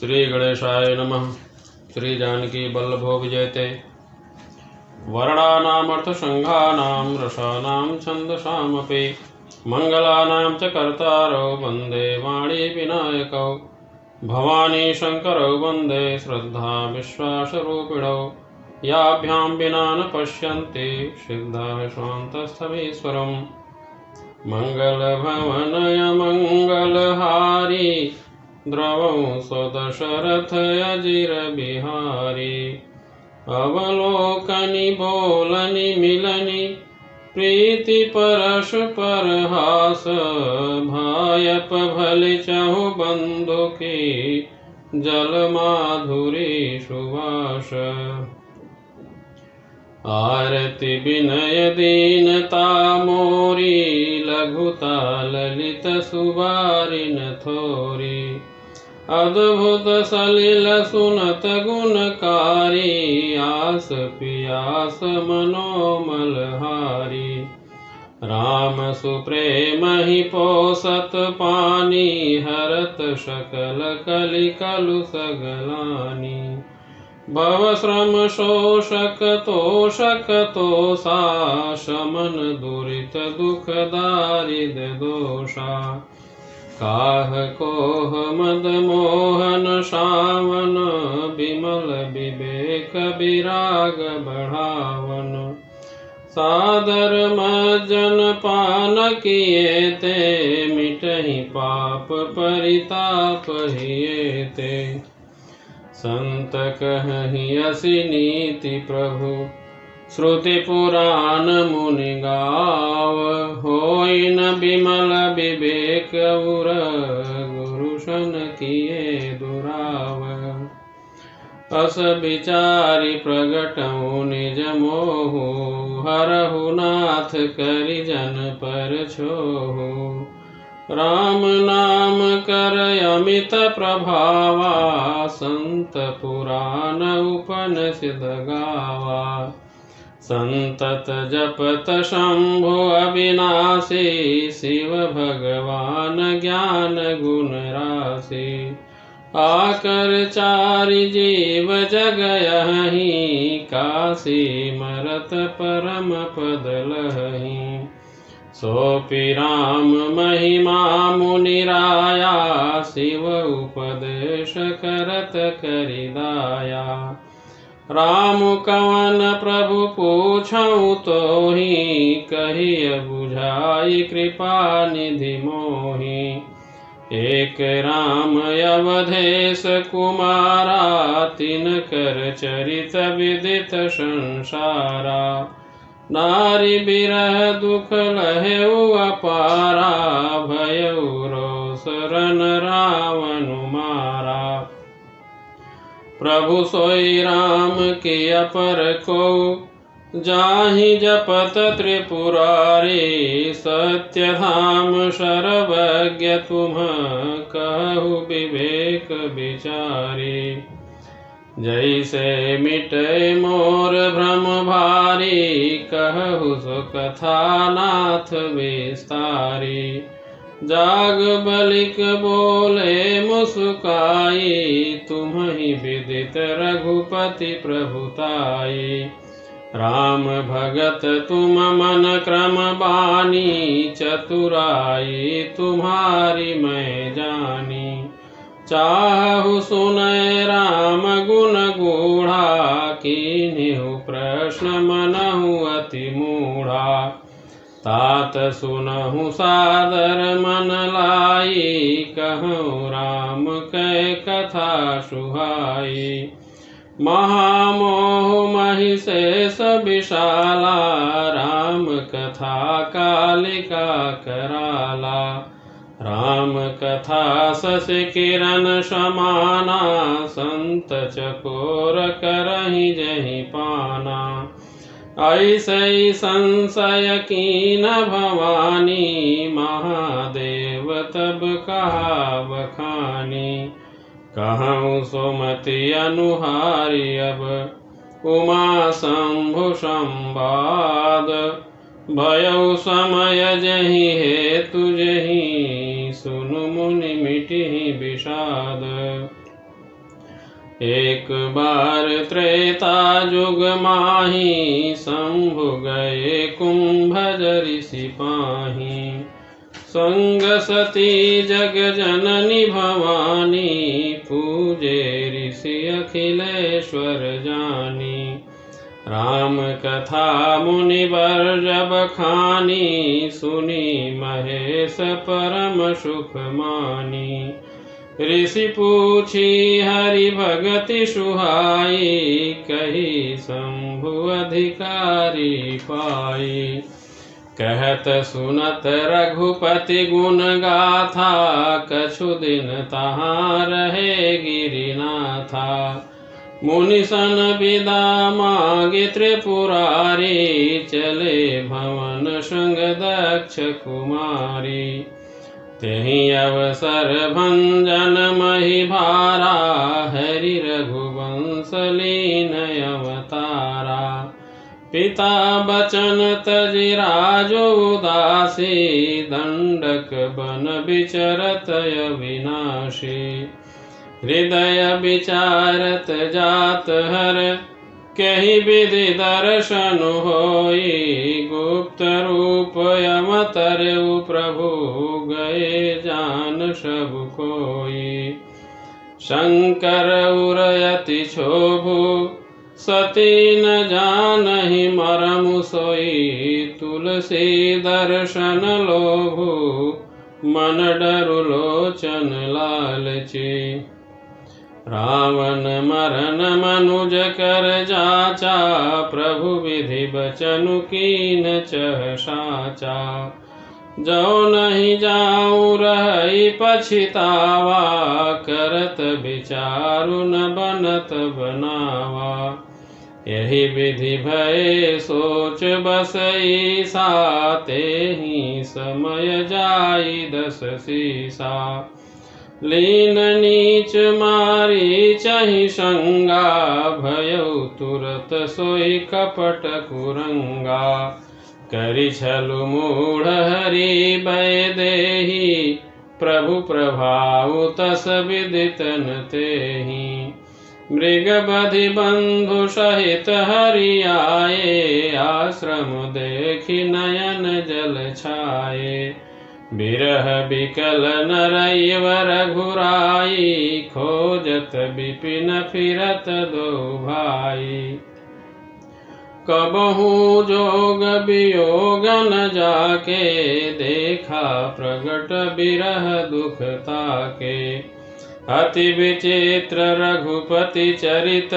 श्री गणेशाय नमः। श्री जानकी वल्लभो विजयते। वर्णानामर्थसंघानां रसानां छन्दसामपि मङ्गलानां च कर्तारौ वन्दे वाणी विनायकौ। भवानी शङ्करौ वन्दे श्रद्धा विश्वासरूपिणौ। याभ्यां विना न पश्यन्ति सिद्धाः स्वान्तस्थमीश्वरम्। मङ्गलभवनय मङ्गलहारी द्रवं स्वदशरथ अजिर बिहारी। अवलोकनि बोलनि मिलनि प्रीति परश परहास। भायप भलि चहु बंधु की जल माधुरी सुवास। आरति विनय दीनता मोरी लघुता ललित सुबारिन थोरी। अद्भुत सलिल सुनत गुणकारी आस पियास मनोमलहारी। राम सुप्रेम ही पोसत पानी हरत सकल कलि कलु सगलानी। भव श्रम शोषक तोषक तोषा शमन दुरित दुख दारिद दोषा। काह कोह मद मोहन शावन बिमल विवेक विराग बढ़ावन। सादर मज्जन पान किए ते मिटहि पाप परिताप हिये ते। संत कहहि असि नीति प्रभु श्रुति पुराण मुनि गाव। होई न बिमल विवेक उर गुरु सन किए दुराव। अस विचारि प्रगटऊ निज मोहु हरहु नाथ करि जन पर छोहु। राम नाम कर अमित प्रभावा संत पुराण उपनिषद गावा। संतत जपत शंभु अविनाशी शिव भगवान ज्ञान गुण राशि। आकर चारि जीव जग यहीं काशी मरत परम पद लहीं। सोपि राम महिमा मुनि राया शिव उपदेश करत करि दाया। राम कवन प्रभु पूछऊँ तोहि कहिय बुझाई कृपा निधि मोहि। एक राम अवधेश कुमारा तिनकर चरित विदित संसारा। नारी बिरह दुख लहेउ अपारा भयउ रोष रन रावण मारा। प्रभु सोई राम के अपर को जाहि जपत त्रिपुरारी। सत्य धाम सर्वज्ञ तुम कहु विवेक विचारी। जैसे मिटे मोर भ्रम भारी कहु सो कथा नाथ विस्तारी। जाग बलिक बोले मुस्काई तुम्हि विदित रघुपति प्रभुताई। राम भगत तुम मन क्रम बानी चतुराई तुम्हारी मैं जानी। चाहु सुनय राम गुण गूढ़ा कीन्हु प्रश्न मनहु अति मूढ़ा। तात सुनहु सादर मन लाई कहूँ राम कै कथा सुहाई। महामोह महिषेष विशाला राम कथा कालिका कराला। राम कथा शशि किरण समाना संत चकोर करहि जहि पाना। ऐसे संशय कीन भवानी महादेव तब कहा बखानी। कहूँ सुमति अनुहारी अब उमा शंभु संवाद। भयउ समय जहि हेतु जहि सुनु मुनि मिटिहि विषाद। एक बार त्रेता जुग माही, शंभु गए कुंभजरि सिपाही। संग सती जग जननी भवानी, पूजे ऋषि अखिलेश्वर जानी। राम कथा मुनिवर जब खानी, सुनी महेश परम सुख मानी। ऋषि पूछी हरि भगति सुहाई, कही शंभु अधिकारी पाई। कहत सुनत रघुपति गुण गाथा, कछु दिन तहाँ रहे गिरिनाथा। मुनि सन विदा मागे त्रिपुरारी, चले भवन संग दक्ष कुमारी। तेहि अवसर भंजन मही भारा, हरि रघुवंश लीन अवतारा। पिता बचन तजि राजो उदासी, दंडक बन विचरत अविनाशी। हृदय विचारत जात हर, कही विधि दर्शन होई। गुप्त रूप यम तरउ प्रभु, गए जान सब कोई। शंकर उरयति क्षोभु, सती न जानहि मरमु सोई। तुलसी दर्शन लोभु, मन डरु लोचन लालची। रावण मरन मनुज कर जाचा, प्रभु विधि बचनु कीन चह साचा। जो नहीं जाऊँ रही पछितावा, करत विचारु न बनत बनावा। यही विधि भय सोच बसई सा, तेहि समय जाई दस सीसा। लीन नीच मारी चहि संगा, भयउ तुरत सोई कपट कुरंगा। करि छलु मूढ़ हरि भय देहि, प्रभु प्रभाउ तस विदित न तेहि। मृग बधि बंधु सहित हरि आए, आश्रम देखि नयन जल छाए। बिरह बिकल नरैवर घुराई, खोजत विपिन फिरत दो भाई। कबहू जोग वियोग न जाके, देखा प्रगट बिरह दुख ताके। अति विचित्र रघुपति चरित,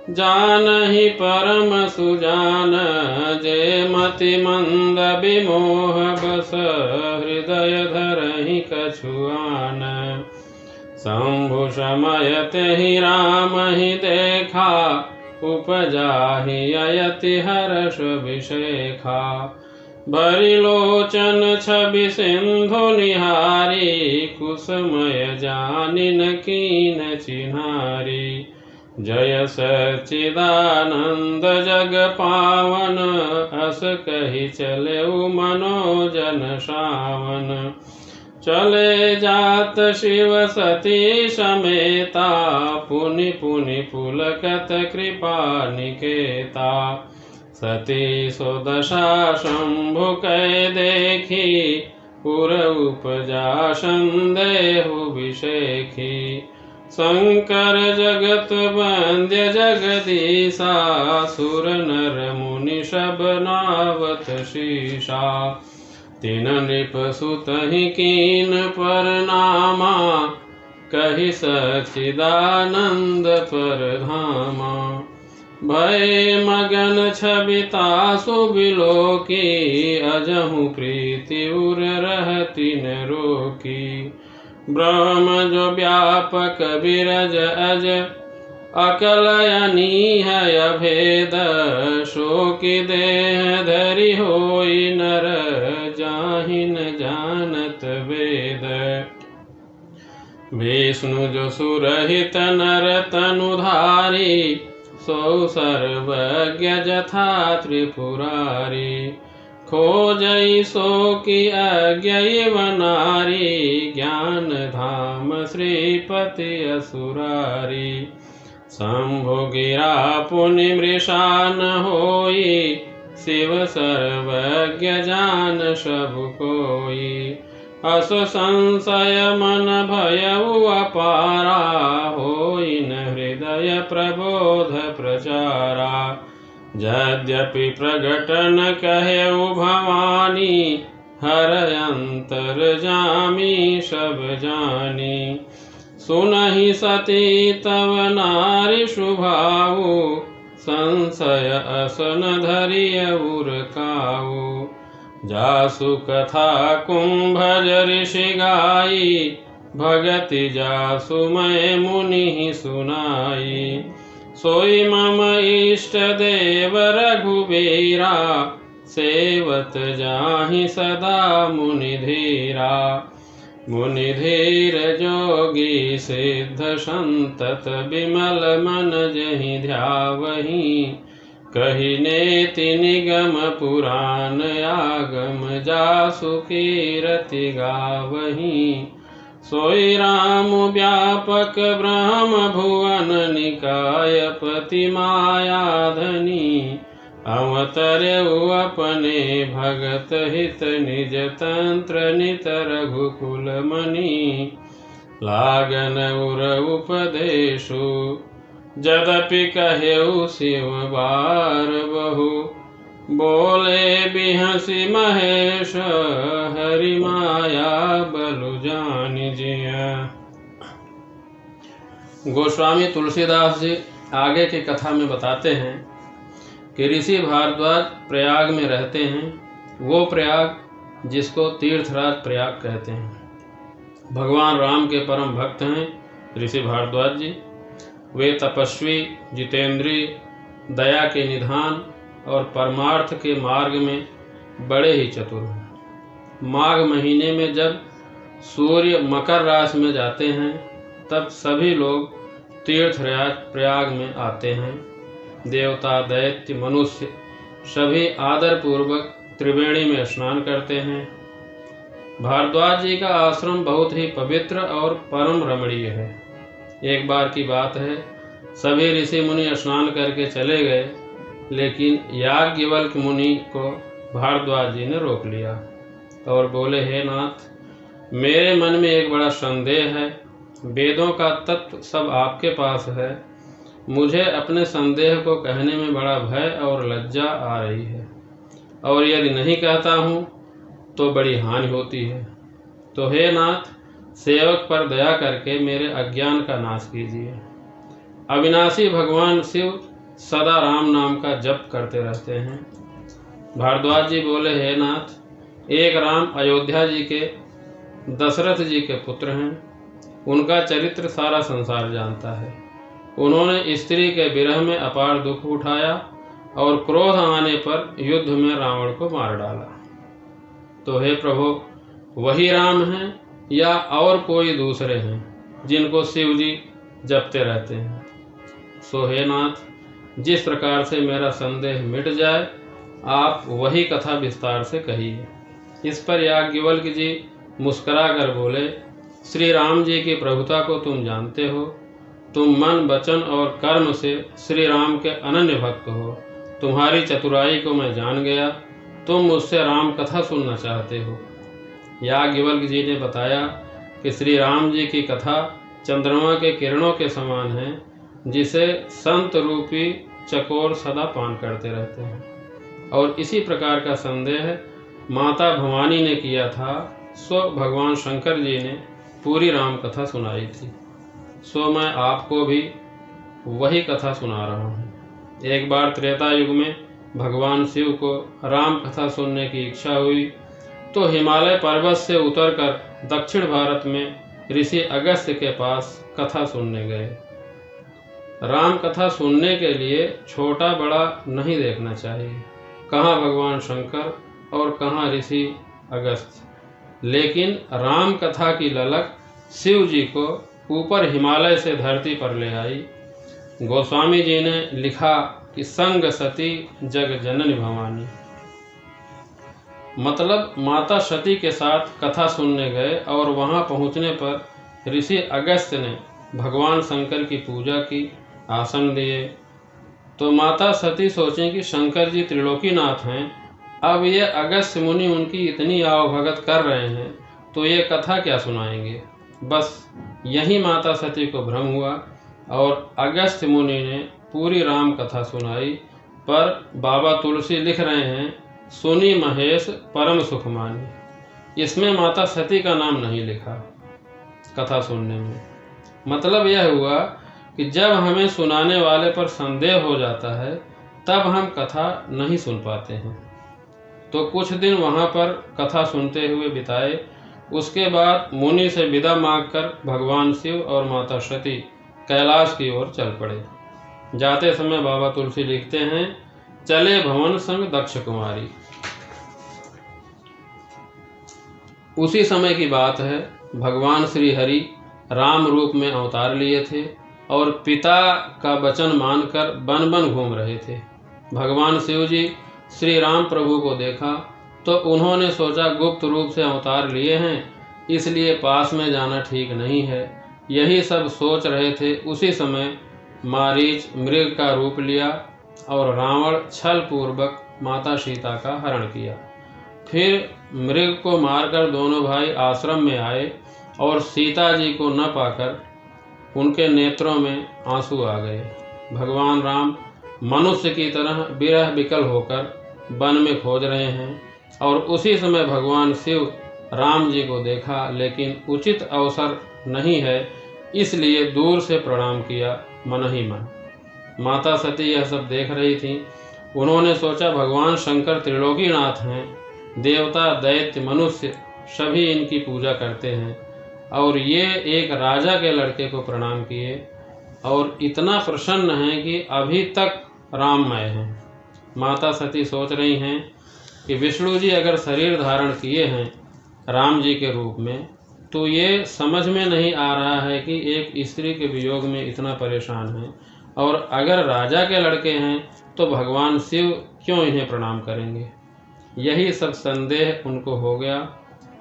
जानहि परम सुजान। जे मति मंद विमोह बस, हृदय धरहि कछुआन। शंभु समय तेहि राम ही देखा, उपजाहि अयति हर्ष विशेखा। भरि लोचन छवि सिंधु निहारी, कुसमय जानिन कीन चिन्हारी। जय सच्चिदानंद जग पावन, अस कहि चलेउ मनोजन सावन। चले जात शिव सती समेता, पुनि पुनि पुलकत कृपा निकेता। सती सोदशा शंभु कै देखी, पुर उपजा संदेहु विशेखी। शंकर जगत वंद्य जगदीशा, सुर नर मुनि सब नावत शीशा। तीन नृप सुतहि कीन परनामा, कहि सच्चिदानंद परधामा। भय मगन छबिता सुबिलोकी, अजहु प्रीति उर रहति न रोकी। ब्रह्म जो व्यापक विरज अज, अकलयनी है अभेद। शोकि देह धरि होई नर, जाहिन जानत वेद। विष्णु जो सुरहित नर तनुधारी, सो सर्वज्ञ जथा त्रिपुरारी। खोजई सो की अज्ञैव नारी, ज्ञान धाम श्रीपति असुरारी। शंभु गिरा पुनि मृषा न होई, शिव सर्वज्ञ जान सब कोई। अस संशय मन भयउ अपारा, होई न हृदय प्रबोध प्रचारा। यद्यपि प्रगटन कहेउ भवानी, हर अंतर जामी सब जानी। सुनहि सती तव नारी शुभाऊ, संशय असन धरिय उर काऊ। जासु कथा कुंभज ऋषि गाई, भगति जासु मैं मुनि सुनाई। सोई मम इष्ट देव रघुबीरा, सेवत जाहि सदा मुनि धीरा। मुनि धीर जोगी सिद्ध संतत, बिमल मन जहि ध्यावहि। कहि नेति निगम पुराण आगम, जासु कीरति गावहि। सोई राम व्यापक ब्रह्म भुवन, निकाय पति मायाधनी। अवतरेउ अपने भगत हित, निज तंत्र नित रघुकुल मणि। लागन उर उपदेशु, यद्यपि कहेउ शिव बार बहु। बोले बिहसि महेश, हरि माया बलु जानिजिय। गोस्वामी तुलसीदास जी आगे की कथा में बताते हैं कि ऋषि भारद्वाज प्रयाग में रहते हैं। वो प्रयाग जिसको तीर्थराज प्रयाग कहते हैं। भगवान राम के परम भक्त हैं ऋषि भारद्वाज जी। वे तपस्वी, जितेंद्रीय, दया के निधान और परमार्थ के मार्ग में बड़े ही चतुर हैं। माघ महीने में जब सूर्य मकर राशि में जाते हैं, तब सभी लोग तीर्थराज प्रयाग में आते हैं। देवता, दैत्य, मनुष्य सभी आदर पूर्वक त्रिवेणी में स्नान करते हैं। भारद्वाज जी का आश्रम बहुत ही पवित्र और परम रमणीय है। एक बार की बात है, सभी ऋषि मुनि स्नान करके चले गए, लेकिन याज्ञवल्क्य मुनि को भारद्वाज जी ने रोक लिया और बोले, हे नाथ, मेरे मन में एक बड़ा संदेह है। वेदों का तत्व सब आपके पास है। मुझे अपने संदेह को कहने में बड़ा भय और लज्जा आ रही है, और यदि नहीं कहता हूँ तो बड़ी हानि होती है। तो हे नाथ, सेवक पर दया करके मेरे अज्ञान का नाश कीजिए। अविनाशी भगवान शिव सदा राम नाम का जप करते रहते हैं। भारद्वाज जी बोले, हे नाथ, एक राम अयोध्या जी के दशरथ जी के पुत्र हैं। उनका चरित्र सारा संसार जानता है। उन्होंने स्त्री के विरह में अपार दुख उठाया और क्रोध आने पर युद्ध में रावण को मार डाला। तो हे प्रभु, वही राम हैं या और कोई दूसरे हैं जिनको शिव जी जपते रहते हैं? सो हे नाथ, जिस प्रकार से मेरा संदेह मिट जाए, आप वही कथा विस्तार से कहिए। इस पर याज्ञवल्क्य जी मुस्कुरा कर बोले, श्री राम जी की प्रभुता को तुम जानते हो। तुम मन, वचन और कर्म से श्री राम के अनन्य भक्त हो। तुम्हारी चतुराई को मैं जान गया। तुम मुझसे राम कथा सुनना चाहते हो। याज्ञवल्क्य जी ने बताया कि श्री राम जी की कथा चंद्रमा के किरणों के समान है, जिसे संत रूपी चकोर सदा पान करते रहते हैं। और इसी प्रकार का संदेह माता भवानी ने किया था, सो भगवान शंकर जी ने पूरी राम कथा सुनाई थी। सो मैं आपको भी वही कथा सुना रहा हूँ। एक बार त्रेता युग में भगवान शिव को राम कथा सुनने की इच्छा हुई, तो हिमालय पर्वत से उतरकर दक्षिण भारत में ऋषि अगस्त्य के पास कथा सुनने गए। राम कथा सुनने के लिए छोटा बड़ा नहीं देखना चाहिए, कहाँ भगवान शंकर और कहाँ ऋषि अगस्त्य। लेकिन राम कथा की ललक शिव जी को ऊपर हिमालय से धरती पर ले आई। गोस्वामी जी ने लिखा कि संग सती जग जननी भवानी। मतलब माता सती के साथ कथा सुनने गए और वहां पहुंचने पर ऋषि अगस्त्य ने भगवान शंकर की पूजा की, आसन दिए। तो माता सती सोचें कि शंकर जी त्रिलोकीनाथ हैं, अब ये अगस्त्य मुनि उनकी इतनी आवभगत कर रहे हैं तो ये कथा क्या सुनाएंगे। बस यही माता सती को भ्रम हुआ और अगस्त्य मुनि ने पूरी राम कथा सुनाई। पर बाबा तुलसी लिख रहे हैं, सुनी महेश परम सुख मानी। इसमें माता सती का नाम नहीं लिखा कथा सुनने में। मतलब यह हुआ कि जब हमें सुनाने वाले पर संदेह हो जाता है तब हम कथा नहीं सुन पाते हैं। तो कुछ दिन वहां पर कथा सुनते हुए बिताए। उसके बाद मुनि से विदा मांगकर भगवान शिव और माता सती कैलाश की ओर चल पड़े। जाते समय बाबा तुलसी लिखते हैं, चले भवन संग दक्ष कुमारी। उसी समय की बात है, भगवान श्री हरि राम रूप में अवतार लिए थे और पिता का वचन मानकर वन वन घूम रहे थे। भगवान शिव जी श्री राम प्रभु को देखा तो उन्होंने सोचा गुप्त रूप से अवतार लिए हैं, इसलिए पास में जाना ठीक नहीं है। यही सब सोच रहे थे। उसी समय मारीच मृग का रूप लिया और रावण छल पूर्वक माता सीता का हरण किया। फिर मृग को मारकर दोनों भाई आश्रम में आए और सीता जी को न पाकर उनके नेत्रों में आंसू आ गए। भगवान राम मनुष्य की तरह विरह विकल होकर वन में खोज रहे हैं और उसी समय भगवान शिव राम जी को देखा, लेकिन उचित अवसर नहीं है इसलिए दूर से प्रणाम किया मन ही मन। माता सती यह सब देख रही थी। उन्होंने सोचा भगवान शंकर त्रिलोकीनाथ हैं, देवता दैत्य मनुष्य सभी इनकी पूजा करते हैं और ये एक राजा के लड़के को प्रणाम किए और इतना प्रसन्न हैं कि अभी तक राममय हैं। माता सती सोच रही हैं कि विष्णु जी अगर शरीर धारण किए हैं राम जी के रूप में तो ये समझ में नहीं आ रहा है कि एक स्त्री के वियोग में इतना परेशान है, और अगर राजा के लड़के हैं तो भगवान शिव क्यों इन्हें प्रणाम करेंगे। यही सब संदेह उनको हो गया।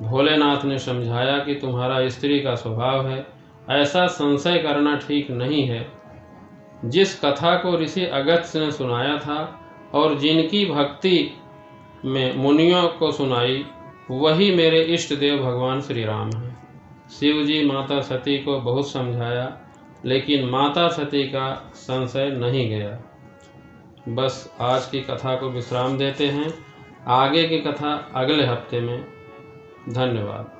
भोलेनाथ ने समझाया कि तुम्हारा स्त्री का स्वभाव है, ऐसा संशय करना ठीक नहीं है। जिस कथा को ऋषि अगस्त्य ने सुनाया था और जिनकी भक्ति में मुनियों को सुनाई, वही मेरे इष्ट देव भगवान श्री राम हैं। शिव जी माता सती को बहुत समझाया, लेकिन माता सती का संशय नहीं गया। बस आज की कथा को विश्राम देते हैं। आगे की कथा अगले हफ्ते में। धन्यवाद।